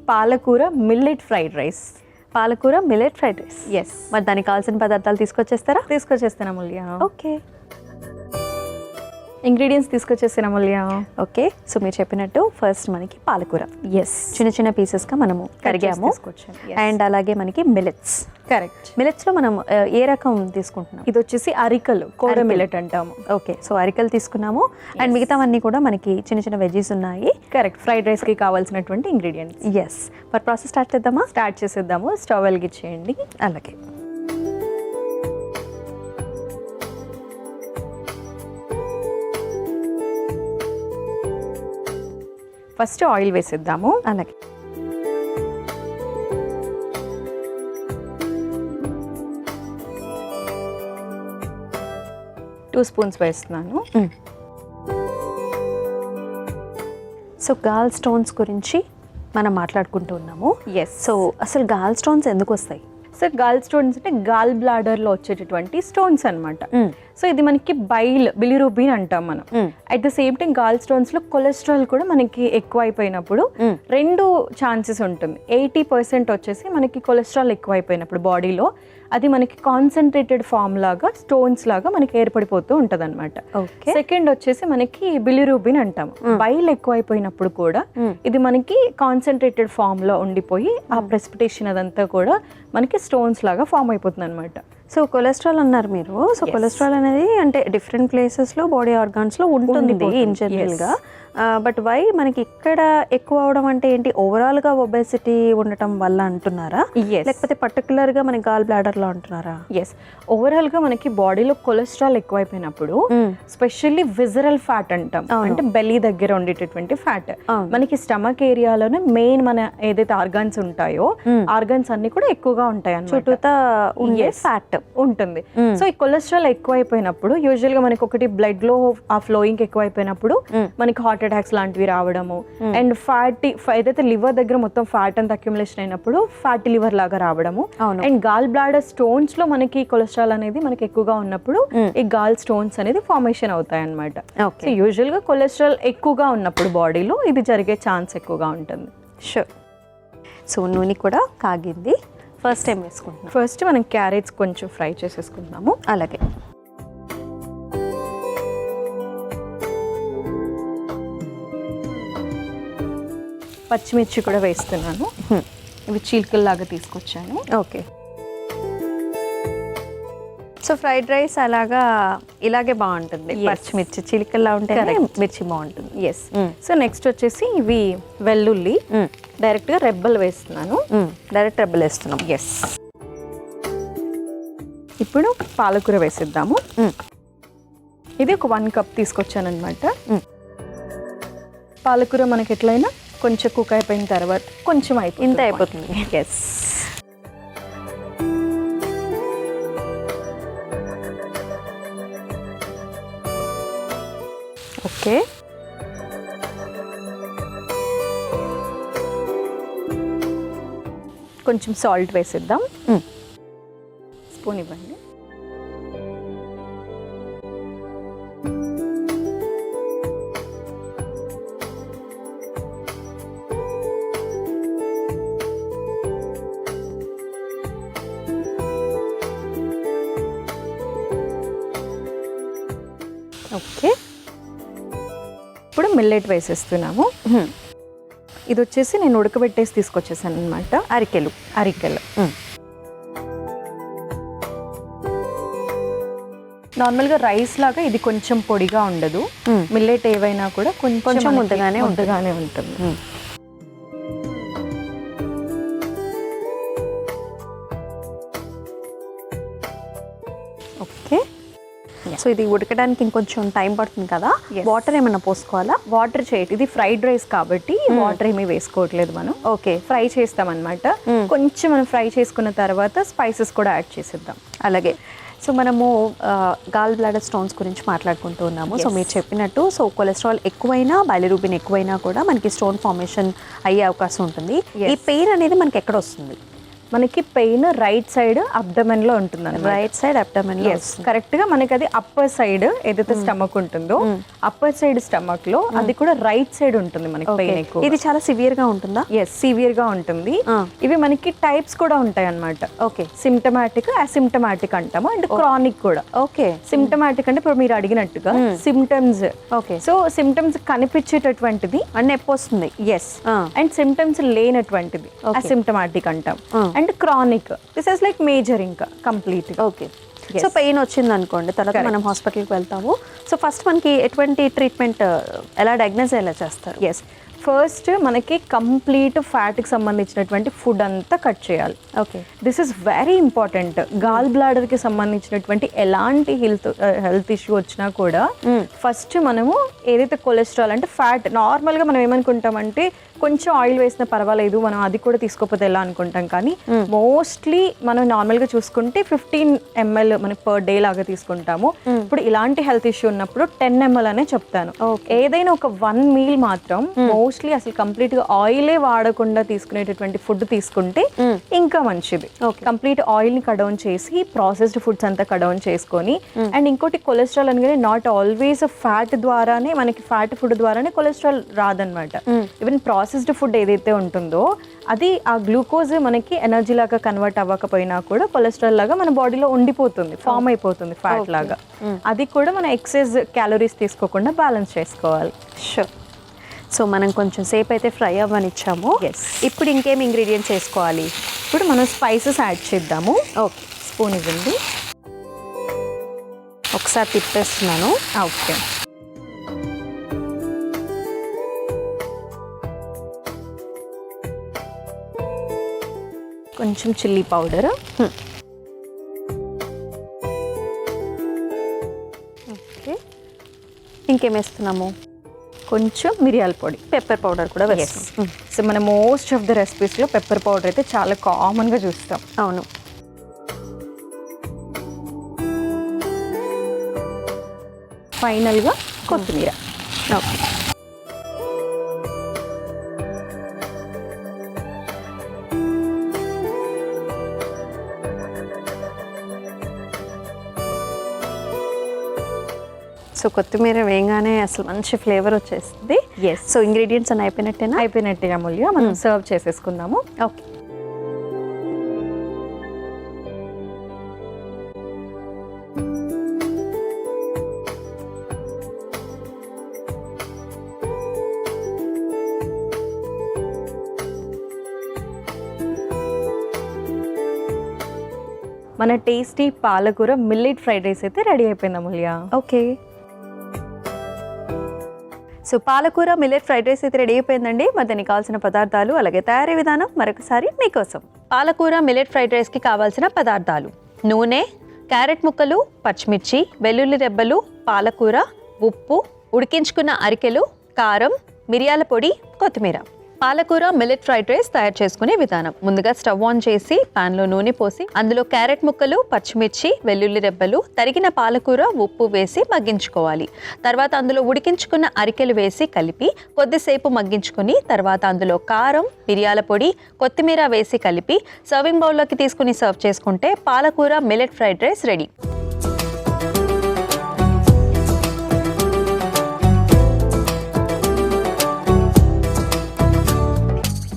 పాలకూర millet fried rice. పాలకూర millet fried rice. Yes, మరి దానికి కావాల్సిన పదార్థాలు తీసుకొచ్చేస్తారా? తీసుకొచ్చేస్తాను అమూల్య. ఓకే ఇంగ్రీడియంట్స్ తీసుకొచ్చేస్తాను అమూల్య. ఓకే, సో మీరు చెప్పినట్టు ఫస్ట్ మనకి పాలకూర ఎస్, చిన్న చిన్న పీసెస్గా మనము కడిగాము. అండ్ అలాగే మనకి మిల్లెట్స్. కరెక్ట్. మిల్లెట్స్లో మనం ఏ రకం తీసుకుంటున్నాం? ఇది వచ్చేసి అరికలు, కోడ మిల్లెట్ అంటాము. ఓకే, సో అరికలు తీసుకున్నాము. అండ్ మిగతావన్నీ కూడా మనకి చిన్న చిన్న వెజ్జీస్ ఉన్నాయి. కరెక్ట్. ఫ్రైడ్ రైస్కి కావాల్సినటువంటి ఇంగ్రీడియంట్స్. ఎస్, మరి ప్రాసెస్ స్టార్ట్ చేద్దామా? స్టార్ట్ చేసేద్దాము. స్టవ్ వెలిగించేయండి. అలాగే ఫస్ట్ ఆయిల్ వేసేద్దాము. అలాగే 2 స్పూన్స్ వేస్తున్నాను. సో గాల్ స్టోన్స్ గురించి మనం మాట్లాడుకుంటూ ఉన్నాము. ఎస్. సో అసలు గాల్ స్టోన్స్ ఎందుకు వస్తాయి? సార్, గాల్ స్టోన్స్ అంటే గాల్ బ్లాడర్లో వచ్చేటటువంటి స్టోన్స్ అనమాట. సో ఇది మనకి బిలిరూబిన్ అంటాం మనం. At the same time gall స్టోన్స్లో కొలెస్ట్రాల్ కూడా మనకి ఎక్కువ అయిపోయినప్పుడు 2 ఛాన్సెస్ ఉంటుంది. 80% వచ్చేసి మనకి కొలెస్ట్రాల్ ఎక్కువ అయిపోయినప్పుడు బాడీలో అది మనకి కాన్సన్ట్రేటెడ్ ఫామ్ లాగా స్టోన్స్ లాగా మనకి ఏర్పడిపోతూ ఉంటుంది అనమాట. సెకండ్ వచ్చేసి మనకి బిలిరూబిన్ అంటాం. బైల్ ఎక్కువ అయిపోయినప్పుడు కూడా ఇది మనకి కాన్సన్ట్రేటెడ్ ఫామ్ లో ఉండిపోయి ఆ ప్రెసిపిటేషన్ అదంతా కూడా మనకి స్టోన్స్ లాగా ఫామ్ అయిపోతుంది అనమాట. సో కొలెస్ట్రాల్ అన్నారు మీరు. సో కొలెస్ట్రాల్ అనేది అంటే డిఫరెంట్ ప్లేసెస్లో బాడీ ఆర్గాన్స్లో ఉంటుంది ఇన్ జనరల్గా. బట్ వై మనకి ఇక్కడ ఎక్కువ అవడం అంటే ఏంటి? ఓవరాల్గా ఒబెసిటీ ఉండటం వల్ల అంటున్నారా, లేకపోతే పర్టికులర్గా మనకి గాల్ బ్లాడర్లో అంటున్నారా? ఎస్, ఓవరాల్గా మనకి బాడీలో కొలెస్ట్రాల్ ఎక్కువైపోయినప్పుడు స్పెషల్లీ విజరల్ ఫ్యాట్ అంటాం, అంటే బెల్లీ దగ్గర ఉండేటటువంటి ఫ్యాట్ మనకి స్టమక్ ఏరియాలోనే మెయిన్ మన ఏదైతే ఆర్గాన్స్ ఉంటాయో ఆర్గాన్స్ అన్ని కూడా ఎక్కువగా ఉంటాయి అన్నమాట. చుట్టూతా ఉండే ఫ్యాట్ ఉంటుంది. సో ఈ కొలెస్ట్రాల్ ఎక్కువైపోయినప్పుడు యూజువల్ గా మనకి ఒకటి బ్లడ్ లో ఆ ఫ్లోయింగ్ ఎక్కువైపోయినప్పుడు మనకి హార్ట్ అటాక్స్ లాంటివి రావడము, అండ్ ఏదైతే లివర్ దగ్గర మొత్తం ఫ్యాట్ అంత అక్యుములేషన్ అయినప్పుడు ఫ్యాటీ లివర్ లాగా రావడము, అండ్ గాల్ బ్లాడర్ స్టోన్స్ లో మనకి కొలెస్ట్రాల్ అనేది మనకి ఎక్కువగా ఉన్నప్పుడు ఈ గాల్ స్టోన్స్ అనేది ఫార్మేషన్ అవుతాయి అనమాట. సో యూజువల్ గా కొలెస్ట్రాల్ ఎక్కువగా ఉన్నప్పుడు బాడీలో ఇది జరిగే ఛాన్స్ ఎక్కువగా ఉంటుంది. షూర్. సో నూనె కూడా కాగింది. ఫస్ట్ టైం వేసుకుంటున్నాం. ఫస్ట్ మనం క్యారెట్స్ కొంచెం ఫ్రై చేసేసుకుందాము. అలాగే పచ్చిమిర్చి కూడా వేస్తున్నాను. ఇవి చీలికల్లాగా తీసుకొచ్చాను. ఓకే. సో ఫ్రైడ్ రైస్ అలాగా ఇలాగే బాగుంటుంది. పచ్చిమిర్చి చిలికల్లా ఉంటే మిర్చి బాగుంటుంది. ఎస్. సో నెక్స్ట్ వచ్చేసి ఇవి వెల్లుల్లి డైరెక్ట్గా రెబ్బలు వేస్తున్నాను. డైరెక్ట్ రెబ్బలు వేస్తున్నాం. ఎస్. ఇప్పుడు పాలకూర వేసేద్దాము. ఇది ఒక 1 కప్ తీసుకొచ్చాను అనమాట. పాలకూర మనకి ఎట్లయినా కొంచెం కుక్ అయిపోయిన తర్వాత కొంచెం ఇంత అయిపోతుంది. ఎస్. ఓకే. కొంచెం సాల్ట్ వేసేద్దాం. స్పూన్ ఇవ్వండి. ఓకే. ఇప్పుడు మిల్లెట్ వేసేస్తున్నాము. ఇది వచ్చేసి నేను ఉడకబెట్టేసి తీసుకొచ్చేసాను అనమాట. అరికెలు. నార్మల్గా రైస్ లాగా ఇది కొంచెం పొడిగా ఉండదు. మిల్లెట్ ఏవైనా కూడా కొంచెం ముద్దగానే ఉంటుంది. ఓకే. సో ఇది ఉడకడానికి ఇంకొంచెం టైం పడుతుంది కదా. వాటర్ ఏమైనా పోసుకోవాలా? వాటర్ చేయటం, ఇది ఫ్రైడ్ రైస్ కాబట్టి వాటర్ ఏమీ వేసుకోవట్లేదు మనం. ఓకే. ఫ్రై చేస్తాం అనమాట. కొంచెం మనం ఫ్రై చేసుకున్న తర్వాత స్పైసెస్ కూడా యాడ్ చేసేద్దాం. అలాగే. సో మనము గాల్ బ్లాడర్ స్టోన్స్ గురించి మాట్లాడుకుంటూ ఉన్నాము. సో మీరు చెప్పినట్టు సో కొలెస్ట్రాల్ ఎక్కువైనా బైలిరూబిన్ ఎక్కువైనా కూడా మనకి స్టోన్ ఫార్మేషన్ అయ్యే అవకాశం ఉంటుంది. ఈ పెయిన్ అనేది మనకి ఎక్కడ వస్తుంది? మనకి పెయిన్ రైట్ సైడ్ అబ్డమెన్ లో ఉంటుంది అన్నమాట. రైట్ సైడ్ అబ్డమెన్ లో కరెక్ట్ గా మనకి అది అప్పర్ సైడ్ ఏదైతే స్టమక్ ఉంటుందో అప్పర్ సైడ్ స్టమక్ లో అది కూడా రైట్ సైడ్ ఉంటుంది మనకి పెయిన్ ఎక్కువ. ఇది చాలా సివియర్ గా ఉంటుందా? ఎస్, సివియర్ గా ఉంటుంది. ఇవి మనకి టైప్స్ కూడా ఉంటాయి అన్నమాట. ఓకే, సిమ్టమాటిక్, అసిమ్టమాటిక్ అంటాము, అండ్ క్రానిక్ కూడా. ఓకే, సిమ్టమాటిక్ అంటే ఇప్పుడు మీరు అడిగినట్టుగా సిమ్టమ్స్. ఓకే, సో సిమ్టమ్స్ కనిపించేటటువంటిది అండ్ నొప్పి వస్తుంది. ఎస్, అండ్ సిమ్టమ్స్ లేనటువంటిది అసిమ్టమాటిక్ అంటాం. And chronic, this is like major, ఇంకా కంప్లీట్. ఓకే, సో పెయిన్ వచ్చింది అనుకోండి, తర్వాత మనం హాస్పిటల్కి వెళ్తాము. సో ఫస్ట్ మనకి ఎటువంటి ట్రీట్మెంట్, ఎలా డయాగ్నోస్ ఎలా చేస్తారు? ఎస్, ఫస్ట్ మనకి కంప్లీట్ ఫ్యాట్కి సంబంధించినటువంటి ఫుడ్ అంతా కట్ చేయాలి. Okay, this is very important. Gall బ్లాడర్కి సంబంధించినటువంటి ఎలాంటి హెల్త్ ఇష్యూ వచ్చినా కూడా ఫస్ట్ మనము ఏదైతే కొలెస్ట్రాల్ అంటే ఫ్యాట్, నార్మల్గా మనం ఏమనుకుంటామంటే కొంచెం ఆయిల్ వేసినా పర్వాలేదు, మనం అది కూడా తీసుకోకపోతే ఎలా అనుకుంటాం, కానీ మోస్ట్లీ మనం నార్మల్గా చూసుకుంటే 15 ml మనకి పర్ డే లాగా తీసుకుంటాము. ఇప్పుడు ఇలాంటి హెల్త్ ఇష్యూ ఉన్నప్పుడు 10 ml అనే చెప్తాను. ఏదైనా ఒక 1 మీల్ మాత్రం మోస్ట్లీ అసలు కంప్లీట్ గా ఆయిలే వాడకుండా తీసుకునేటటువంటి ఫుడ్ తీసుకుంటే ఇంకా మంచిది. కంప్లీట్ ఆయిల్ ని కట్ డౌన్ చేసి ప్రాసెస్డ్ ఫుడ్స్ అంతా కట్ డౌన్ చేసుకొని, అండ్ ఇంకోటి కొలెస్ట్రాల్ అనగానే నాట్ ఆల్వేస్ ఫ్యాట్ ద్వారానే మనకి ఫ్యాట్ ఫుడ్ ద్వారానే కొలెస్ట్రాల్ రాదనమాట. ఈవెన్ ప్రాసెస్డ్ ఫుడ్ ఏదైతే ఉంటుందో అది ఆ గ్లూకోజ్ మనకి ఎనర్జీ లాగా కన్వర్ట్ అవ్వకపోయినా కూడా కొలెస్ట్రాల్ లాగా మన బాడీలో ఉండిపోతుంది, ఫామ్ అయిపోతుంది ఫ్యాట్ లాగా. అది కూడా మన ఎక్సెస్ క్యాలరీస్ తీసుకోకుండా బ్యాలెన్స్ చేసుకోవాలి. షూర్. సో మనం కొంచెం సేపు అయితే ఫ్రై అవ్వనిచ్చాము. ఇప్పుడు ఇంకేం ఇంగ్రీడియంట్స్ వేసుకోవాలి? ఇప్పుడు మనం స్పైసెస్ యాడ్ చేద్దాము. ఓకే, స్పూన్ ఇవ్వండి. ఒకసారి తిప్పేస్తున్నాను. ఓకే, కొంచెం చిల్లీ పౌడర్. ఓకే, ఇంకేం వేస్తున్నాము? కొంచెం మిరియాల పొడి, పెప్పర్ పౌడర్ కూడా వేస్తాం. సో మన మోస్ట్ ఆఫ్ ద రెసిపీస్లో పెప్పర్ పౌడర్ అయితే చాలా కామన్గా చూస్తాం. అవును. ఫైనల్గా కొత్తిమీర. ఓకే, సో కొత్తిమీర వేయగానే అసలు మంచి ఫ్లేవర్ వచ్చేస్తుంది. ఎస్, సో ఇంగ్రీడియంట్స్ అన్నీ అయిపోయినట్టేనా? అయిపోయినట్టుగా మూల్య మనం సర్వ్ చేసేసుకుందాము. ఓకే, మన టేస్టీ పాలకూర మిల్లెట్ ఫ్రైడ్ రైస్ అయితే రెడీ అయిపోయింది అమూల్య. ఓకే, సో పాలకూర మిల్లెట్ ఫ్రైడ్ రైస్ అయితే రెడీ అయిపోయిందండి. మరి దానికి కావాల్సిన పదార్థాలు అలాగే తయారీ విధానం మరొకసారి మీకోసం. పాలకూర మిల్లెట్ ఫ్రైడ్ రైస్కి కావాల్సిన పదార్థాలు: నూనె, క్యారెట్ ముక్కలు, పచ్చిమిర్చి, వెల్లుల్లి రెబ్బలు, పాలకూర, ఉప్పు, ఉడికించుకున్న అరికెలు, కారం, మిరియాల పొడి, కొత్తిమీర. పాలకూర మిల్లెట్ ఫ్రైడ్ రైస్ తయారు చేసుకునే విధానం: ముందుగా స్టవ్ ఆన్ చేసి పాన్లో నూనె పోసి అందులో క్యారెట్ ముక్కలు, పచ్చిమిర్చి, వెల్లుల్లి రెబ్బలు, తరిగిన పాలకూర, ఉప్పు వేసి మగ్గించుకోవాలి. తర్వాత అందులో ఉడికించుకున్న అరికెలు వేసి కలిపి కొద్దిసేపు మగ్గించుకుని తర్వాత అందులో కారం, మిరియాల పొడి, కొత్తిమీర వేసి కలిపి సర్వింగ్ బౌల్లోకి తీసుకుని సర్వ్ చేసుకుంటే పాలకూర మిల్లెట్ ఫ్రైడ్ రైస్ రెడీ.